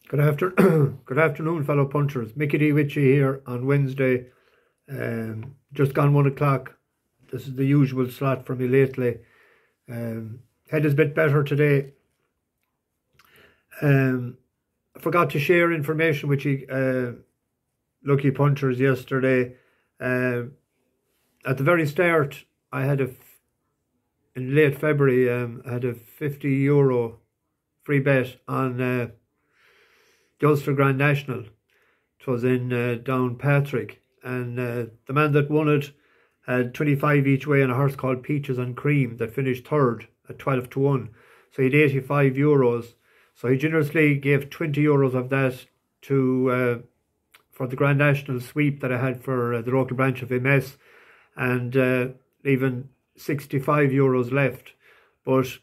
Good afternoon, fellow punchers. Mickey D. Witchy here on Wednesday. Just gone 1 o'clock. This is the usual slot for me lately. Head is a bit better today. I forgot to share information with you, lucky punchers, yesterday. At the very start, I had in late February, I had a €50 free bet on the Ulster Grand National. It was in Downpatrick, and the man that won it had 25 each way on a horse called Peaches and Cream that finished third at 12 to 1. So he had €85. So he generously gave €20 of that to for the Grand National sweep that I had for the local branch of MS, and even €65 left. But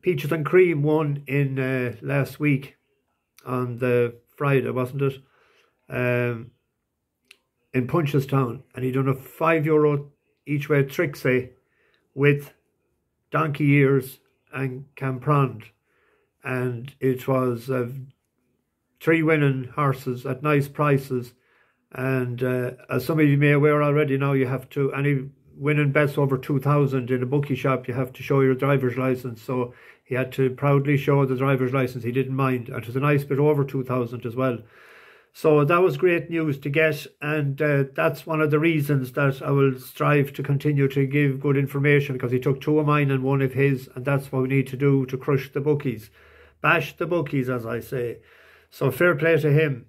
Peaches and Cream won in last week on the Friday, wasn't it? In Punchestown, and he done a €5 each way Trixie with Donkey Ears and Camprond, and it was 3 winning horses at nice prices. And as some of you may be aware already, now you have to, any winning bets over 2,000 in a bookie shop, you have to show your driver's license. So he had to proudly show the driver's license. He didn't mind, and it was a nice bit over 2,000 as well. So that was great news to get, and that's one of the reasons that I will strive to continue to give good information, because he took 2 of mine and 1 of his, and that's what we need to do to crush the bookies. Bash the bookies, as I say. So fair play to him.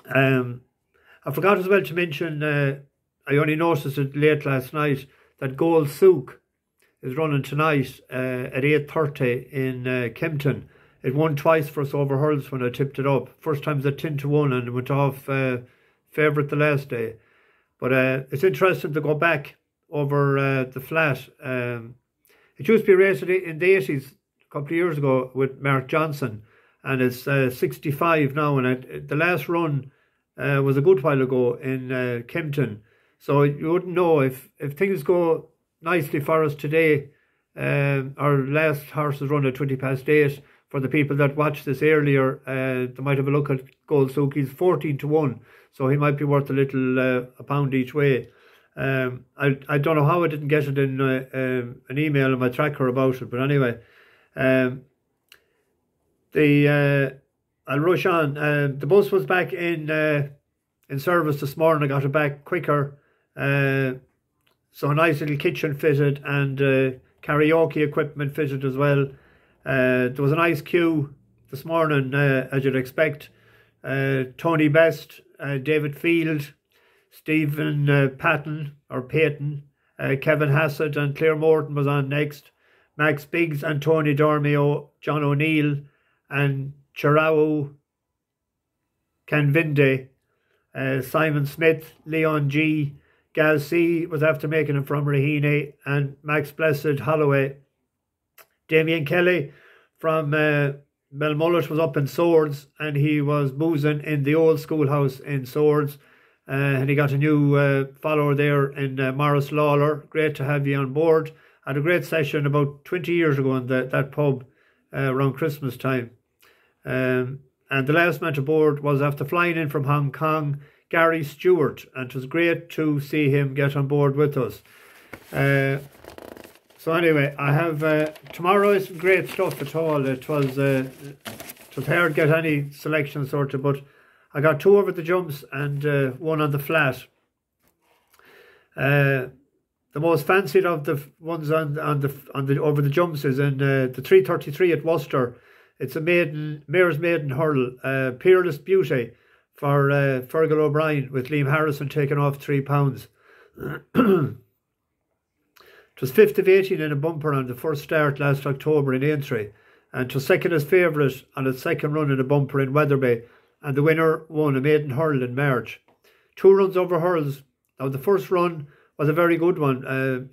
I forgot as well to mention, I only noticed it late last night, that Gold Souk is running tonight at 8:30 in Kempton. It won twice for us over hurls when I tipped it up. First time was at 10 to 1, and it went off favourite the last day. But it's interesting to go back over the flat. It used to be raced in the 80s, a couple of years ago, with Mark Johnson, and it's 65 now. And the last run was a good while ago in Kempton. So you wouldn't know if things go nicely for us today. Our last horse is run at 8:20. For the people that watched this earlier, they might have a look at Gold Souk. He's 14 to 1, so he might be worth a little a pound each way. I don't know how I didn't get it in an email on my tracker about it, but anyway, I'll rush on. The bus was back in service this morning. I got it back quicker. So a nice little kitchen fitted, and karaoke equipment fitted as well. There was a nice queue this morning, as you'd expect. Tony Best, David Field, Stephen Payton, Kevin Hassett and Claire Morton was on next. Max Biggs, Tony Dormio, John O'Neill and Chirao Canvinde, Simon Smith, Leon G, Gal C was after making it from Rahine, and Max Blessed Holloway. Damien Kelly from Belmullet was up in Swords, and he was boozing in the old schoolhouse in Swords, and he got a new follower there in Morris Lawler. Great to have you on board. Had a great session about 20 years ago in that pub around Christmas time. And the last man to board was, after flying in from Hong Kong, Gary Stewart, and it was great to see him get on board with us. So anyway, I have tomorrow isn't great stuff at all. It was hard to get any selection sorted, but I got 2 over the jumps and 1 on the flat. The most fancied of the ones on the over the jumps is in the 3:33 at Worcester. It's a mare's maiden hurl, Peerless Beauty for Fergal O'Brien, with Liam Harrison taking off £3. It was 5th of 18 in a bumper on the first start last October in Aintree, and it was second as favourite on its second run in a bumper in Wetherby, and the winner won a maiden hurl in March. 2 runs over hurls. Now the first run was a very good one,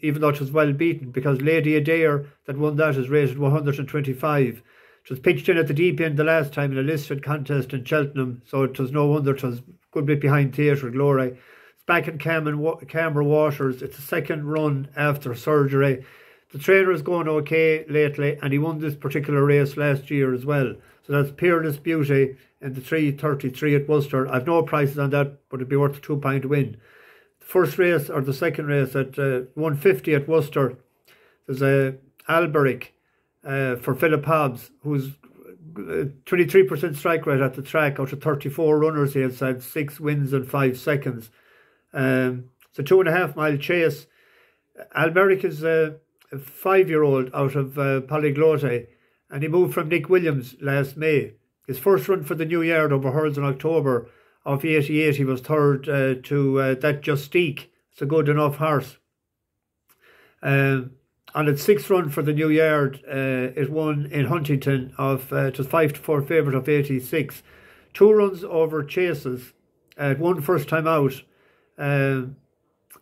even though it was well beaten, because Lady Adair that won that is rated 125. It was pitched in at the deep end the last time in a listed contest in Cheltenham, so it was no wonder it was a good bit behind Theatre Glory. It's back in Canberra Waters. It's a second run after surgery. The trainer is going okay lately, and he won this particular race last year as well. So So that's Peerless Beauty in the 3:33 at Worcester. I've no prices on that, but it'd be worth a £2 win. The first race, or the second race, at 150 at Worcester, there's a Alberic for Philip Hobbs, who's 23% strike rate at the track. Out of 34 runners, he has had 6 wins in 5 seconds. It's a 2.5 mile chase. Alberic is a 5-year-old out of Polyglotte, and he moved from Nick Williams last May. His first run for the New Yard over hurls in October of 88, he was third to That Justique. It's a good enough horse. On its 6th run for the New Yard, it won in Huntington of it was 5-4 favourite of 86. 2 runs over chases. It won first time out in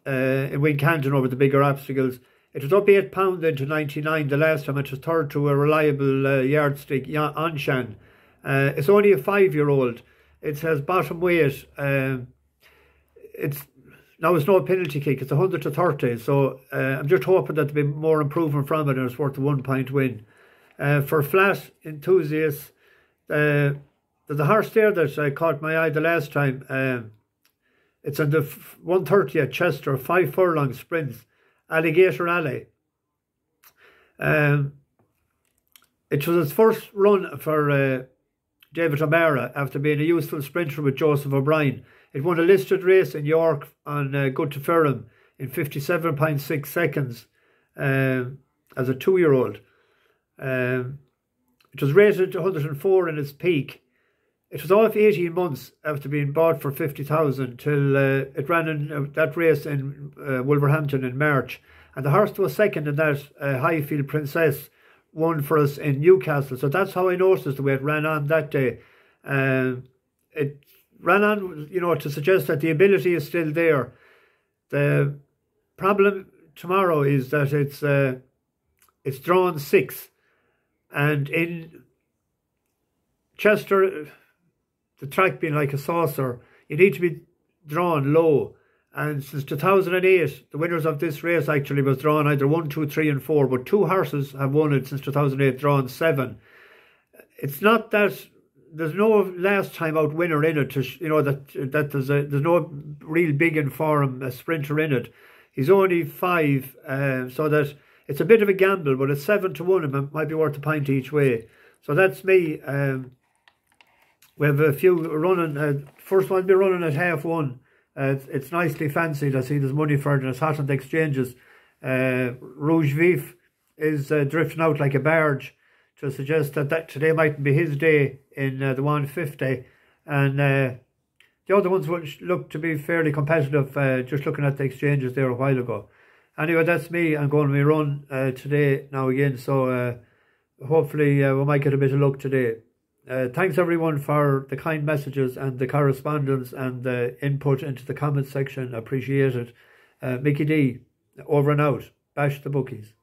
Wincanton over the bigger obstacles. It was up £8 into 99 the last time. It was third to a reliable yardstick, Anshan. It's only a 5-year-old. It has bottom weight. It's no penalty kick. It's 100 to 30. So I'm just hoping that there'll be more improvement from it, and it's worth a £1 win. For flat enthusiasts, there's a horse there that caught my eye the last time. It's on the 130 at Chester, 5 furlong sprints. Alligator Alley. It was his first run for David O'Mara after being a useful sprinter with Joseph O'Brien. It won a listed race in York on Good to Ferrum in 57.6 seconds as a 2-year-old. It was rated 104 in its peak. It was off 18 months after being bought for 50,000 till it ran in that race in Wolverhampton in March. And the horse was second in that Highfield Princess won for us in Newcastle. So that's how I noticed the way it ran on that day. It ran on, to suggest that the ability is still there. The problem tomorrow is that it's drawn 6. And in Chester, the track being like a saucer, you need to be drawn low. And since 2008, the winners of this race actually was drawn either 1, 2, 3 and 4, but 2 horses have won it since 2008, drawn 7. It's not that there's no last time out winner in it, that there's no real big informed a sprinter in it. He's only 5, so that it's a bit of a gamble, but it's 7 to 1, and it might be worth £1 each way. So that's me. We have a few running. First one will be running at 1/2. It's nicely fancied. I see there's money for it, and it's hot on the exchanges. Rouge Vif is drifting out like a barge to suggest that today mightn't be his day in the 150. And the other ones which look to be fairly competitive, just looking at the exchanges there a while ago. Anyway, that's me. I'm going to run today now again. So hopefully we might get a bit of luck today. Thanks everyone for the kind messages and the correspondence and the input into the comment section. Appreciate it. Mickey D, over and out. Bash the bookies.